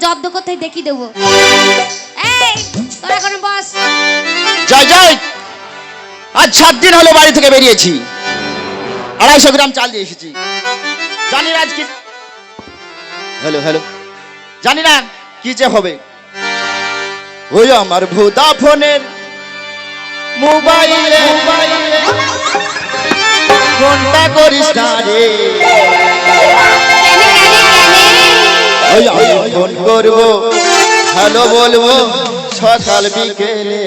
জব্দ করতে দেখি দেবো। এই তোরা এখন বস। জয় জয়, আজ 7 দিন হলো বাড়ি থেকে বেরিয়েছি, 250 গ্রাম চাল দিয়ে এসেছি। জানি না আজ কি, হ্যালো হ্যালো, জানি না কি যে হবে। ওই আমার ভোদা ফোনের মোবাইলে ফোনটা করিস না রে, ওই আমি ফোন করবো, হ্যালো বলবো সকাল বিকেলে।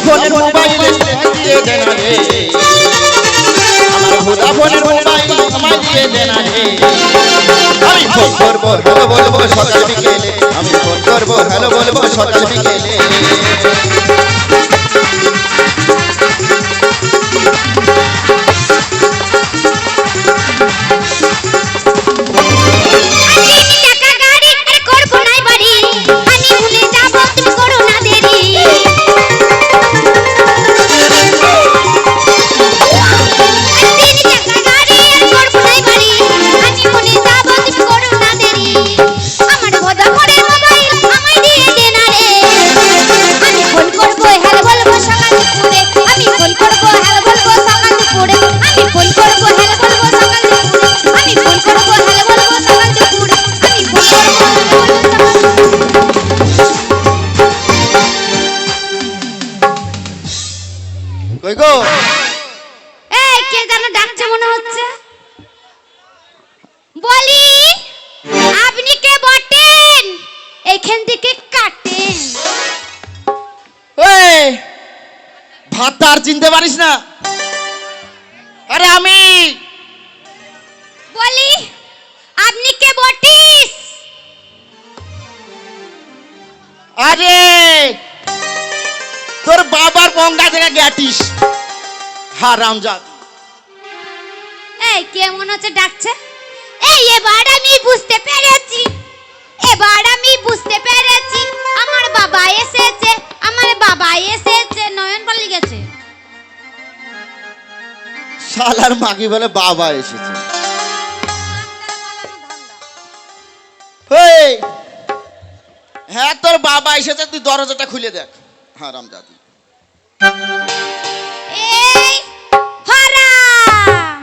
ফোনের মোবাইলে দিয়ে দেন রে, আমার ভোদা ফোনের মোবাইল আমায় দিয়ে দেন রে। আমি ফোন করবো, হ্যালো বলবো সকাল বিকেলে, আমি ফোন করবো, হ্যালো বলবো সকাল বিকেলে। ভাতার চিনতে পারিস না? আরে আমি বলি আপনি কে বটিস? আরে তোর বাবার বঙ্গা থেকে গ্যাটিস হারামজাদ। এই কে মনে হচ্ছে ডাকছে? এই এবার আমি বুঝতে পেরেছি, এবার আমি বুঝতে পেরেছি আমার বাবা এসেছে, আমার বাবা এসেছে। নয়ন পালি গেছে, শালার মাগি বলে বাবা এসেছে। হ্যাঁ তোর বাবা এসেছে, তুই দরজাটা খুলে দেখ হারামজাদি। এই হারাম,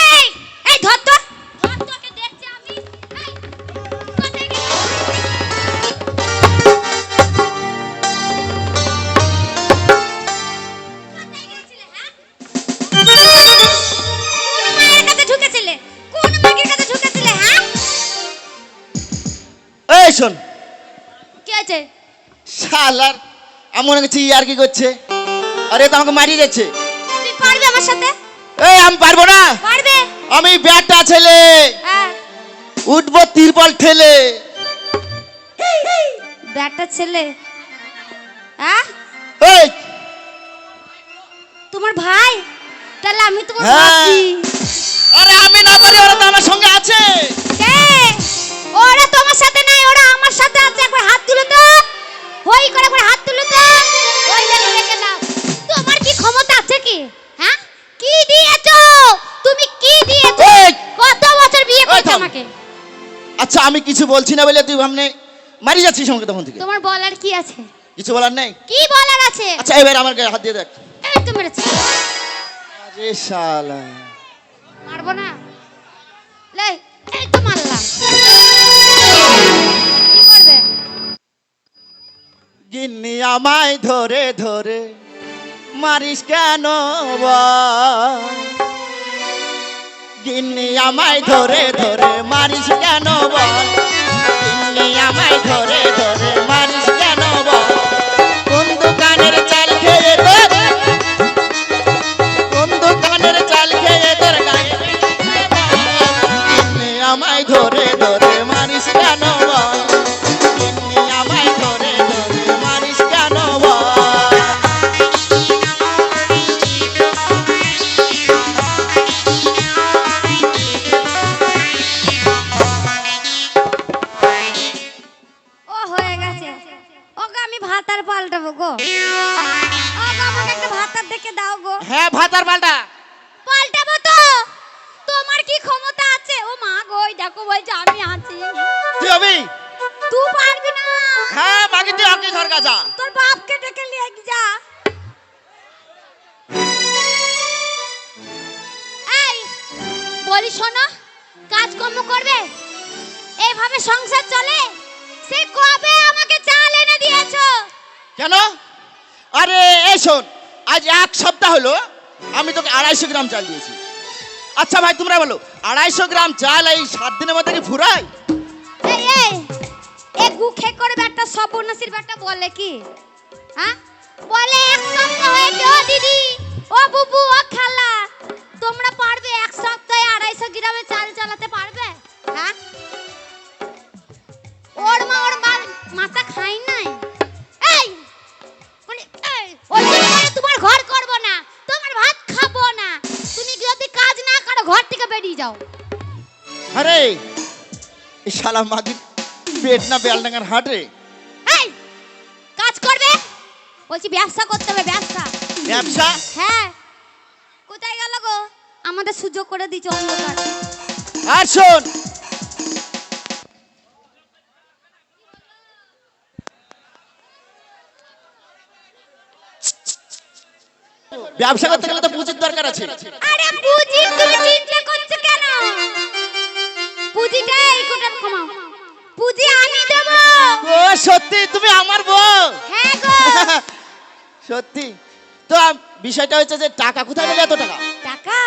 এই এই ধর তো, ধর তোকে দেখছি আমি। এই কোথায় গেছিস? কোথায় গেছিলে? হ্যাঁ কোন মায়ের কাছে ঢুকেছিলে? কোন মাগির কাছে ঢুকেছিলে? হ্যাঁ এই শোন, কি আছে? শালার আমি মনে করছি আর কি করছে, আরে তো আমাকে মারিয়ে যাচ্ছে। তুই পারবি আমার সাথে? এই আমি পারবো না। পারবে? আমি ব্যাটা ছেলে, হ্যাঁ উঠবো তিরপল ঠেলে। ব্যাটা ছেলে? হ্যাঁ এই তোমার ভাই? তাহলে আমি তোমার হ্যাঁ। ভাবি। আরে আমি না পারি, ওরা তো আমার সঙ্গে আছে। কে? ওরা তোমার সাথে নাই, ওরা আমার সাথে আছে। একবার হাত তুলো তো, হই করে একবার হাত তুলো তো। ওই দেখো দেখে নাও, তোমার কি ক্ষমতা আছে কি? হ্যাঁ কি দিয়েছো তুমি? কি দিয়েছো? এই! কত বছর বিয়ে এই করছো থাম। আমাকে? আচ্ছা আমি কিছু বলছি না বলে তুই ভাবনে মারি যাচ্ছিস আমাকে তখন থেকে। তোমার বলার কি আছে? কিছু বলার নেই? কি বলার আছে? আচ্ছা এবার আমার গায়ে হাত দিয়ে দেখ। এই তো মেরেছি। আরে শালা, মারবো না? লে এই তো মারলাম। কি করবে? গিন্নি আমায় ধরে ধরে মারিস কেন বল? গিন্নি আমায় ধরে ধরে মারিস কেন বল? গিন্নি আমায় ধরে ধরে মারিস কেন বল? কোন দোকানের চাল খেয়ে তোর, কোন দোকানের চাল খেয়ে তোর গায়ে গিন্নি আমায় ধরে ধরে মারিস কেন বল? গিন্নি আমায় ধরে ধরে মারিস কেন বল? থেকে দাও গো। হ্যাঁ ভাত আর পাল্টা। পাল্টাবো তো, তোমার কি ক্ষমতা আছে? ও মা গো, ওই দেখো বলছে আমি আছি। তুই হবি? তুই পারবি না। হ্যাঁ বাকি তুই আগে ঘর কাজা। তোর বাপকে ডেকে নিয়ে যা। এই বলি শোনো, কাজকর্ম করবে, এইভাবে সংসার চলে? সে কবে আমাকে চাল এনে দিয়েছো? কেন? আরে এই শোন, আজ 1 সপ্তাহ হলো আমি তোকে 250 গ্রাম চাল দিয়েছি। আচ্ছা ভাই তোমরা বলো, 250 গ্রাম চাল এই 7 দিনের মধ্যে কি ফুরায়? এই এই এ গুখে করে একটা সর্বনাশীর ব্যাটা বলে কি? হ্যাঁ বলে 1 সপ্তাহ হয়েছে। ও দিদি, ও বুবু, ও খালা, তোমরা পারবে 1 সপ্তাহে 250 গ্রামে চাল চালাতে পারবে? হ্যাঁ ওর মাথা খাই নাই। এই মানে ওই জন্য তোমার ঘর করব না, তোমার ভাত খাবো না। তুমি যদি কাজ না করো ঘর থেকে বেরিয়ে যাও। আরে এই শালা মাগি পেট না বেলডাঙ্গার হাট রে। এই কাজ করবে বলছি, ব্যবসা করতে হবে। ব্যবসা ব্যবসা? হ্যাঁ। কোথায় গেল গো? আমাদের সুযোগ করে দিচ্ছে অন্ধকার। আর শোন, ব্যবসা করতে গেলে তো পুঁজির দরকার আছে। আরে পুঁজি তুমি চিন্তা করছো কেন? পুঁজিটা এই কোটা কমাও, পুঁজি আমি দেব। ও সত্যি তুমি আমার বউ? হ্যাঁ গো। সত্যি তো বিষয়টা হচ্ছে যে টাকা কোথায় পেলে? এত টাকা? টাকা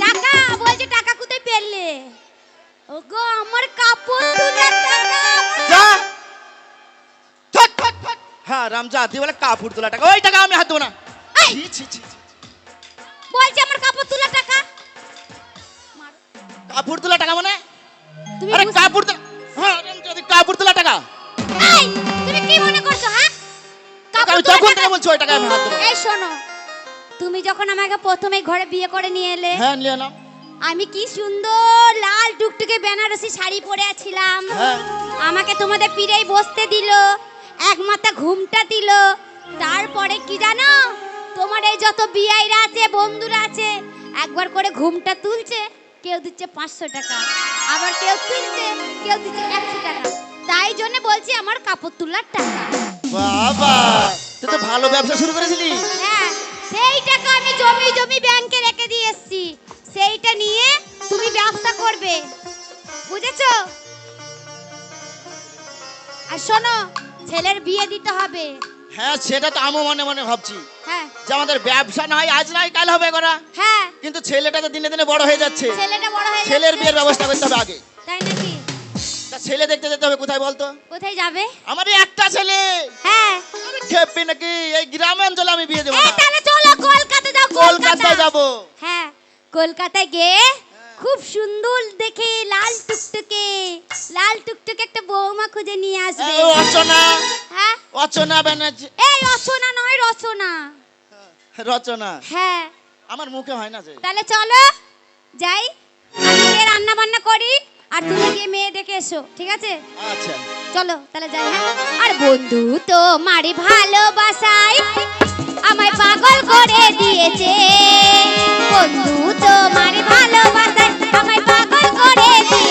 টাকা বলছে, টাকা কোথায় পেলে? ওগো আমার কাপড় তোলার টাকা। যা থাক থাক থাক। হ্যাঁ রামজা, তুই বলে কাপড় তোলা টাকা, ওই টাকা আমি হাত দেবো না। এই! ছি, ছি, ছি, ছি। বলছে আমার কাপড় তোলার টাকা। কাপড় তোলা টাকা মানে? তুমি আরে কাপড় তোলা, হ্যাঁ রামজা, কাপড় তোলা টাকা। এই তুমি কি মনে করছো? হ্যাঁ টাকা আমি তখন থেকে বলছি ওই টাকা আমি হাত দেবো না। এই শোনো, তুমি যখন আমাকে প্রথমে ঘরে বিয়ে করে নিয়ে এলে, হ্যাঁ নিয়ে নাও। আমি কি সুন্দর লাল টুকটুকে বেনারসি শাড়ি পরে আছিলাম। হ্যাঁ। আমাকে তোমাদের পিড়েই বসতে দিল, এক মাথা ঘুমটা দিল। তারপরে কি জানো, তোমার এই যত বিয়াইরা আছে, বন্ধুরা আছে, একবার করে ঘুমটা তুলছে। কেউ দিচ্ছে 500 টাকা, আবার কেউ তুলছে, কেউ দিচ্ছে 100 টাকা। তাই জন্য বলছি আমার কাপড় তোলার টাকা। বাবা, তুই তো ভালো ব্যবসা শুরু করেছিলি। হ্যাঁ, সেই টাকা আমি জমি জমি ব্যাংকে রেখে দিয়ে এসেছি। সেইটা নিয়ে তুমি ব্যবসা করবে, বুঝেছো? আর শোনো, ছেলের বিয়ে দিতে হবে। হ্যাঁ সেটা তো আমি মনে মনে ভাবছি হ্যাঁ যে আমাদের ব্যবসা নয় আজ নয় কাল হবে করা, হ্যাঁ, কিন্তু ছেলেটা তো দিনে দিনে বড় হয়ে যাচ্ছে। ছেলেটা বড় হয়ে ছেলের যাচ্ছে। বিয়ের ব্যবস্থা করতে হবে আগে। তাই নাকি? তা ছেলে দেখতে যেতে হবে কোথায় বলতো? কোথায় যাবে? আমারই একটা ছেলে। হ্যাঁ, আরে খেপি নাকি? এই গ্রামে অঞ্চলে আমি বিয়ে দেবো এই না। তাহলে চলো কলকাতা যাও। কলকাতায় যাবো। হ্যাঁ, কলকাতায় গিয়ে খুব সুন্দর দেখে লাল টুকটুকে একটা বৌমা খুঁজে নিয়ে আসবে। এই অচনা, হ্যাঁ, অচনা ব্যানার্জি। এই রচনা নয়, রচনা। রচনা হ্যাঁ, আমার মুখে হয় না যে। তাহলে চলো যাই, আমি গিয়ে রান্না বান্না করি, আর তুমি গিয়ে মেয়ে দেখে এসো, ঠিক আছে? আচ্ছা চলো তাহলে যাই। হ্যাঁ, আর বন্ধু তোমারই ভালোবাসায় আমায় পাগল করে দিয়েছে। বন্ধু তোমারই ভালোবাসায় আমায় পাগল করে দিয়েছে।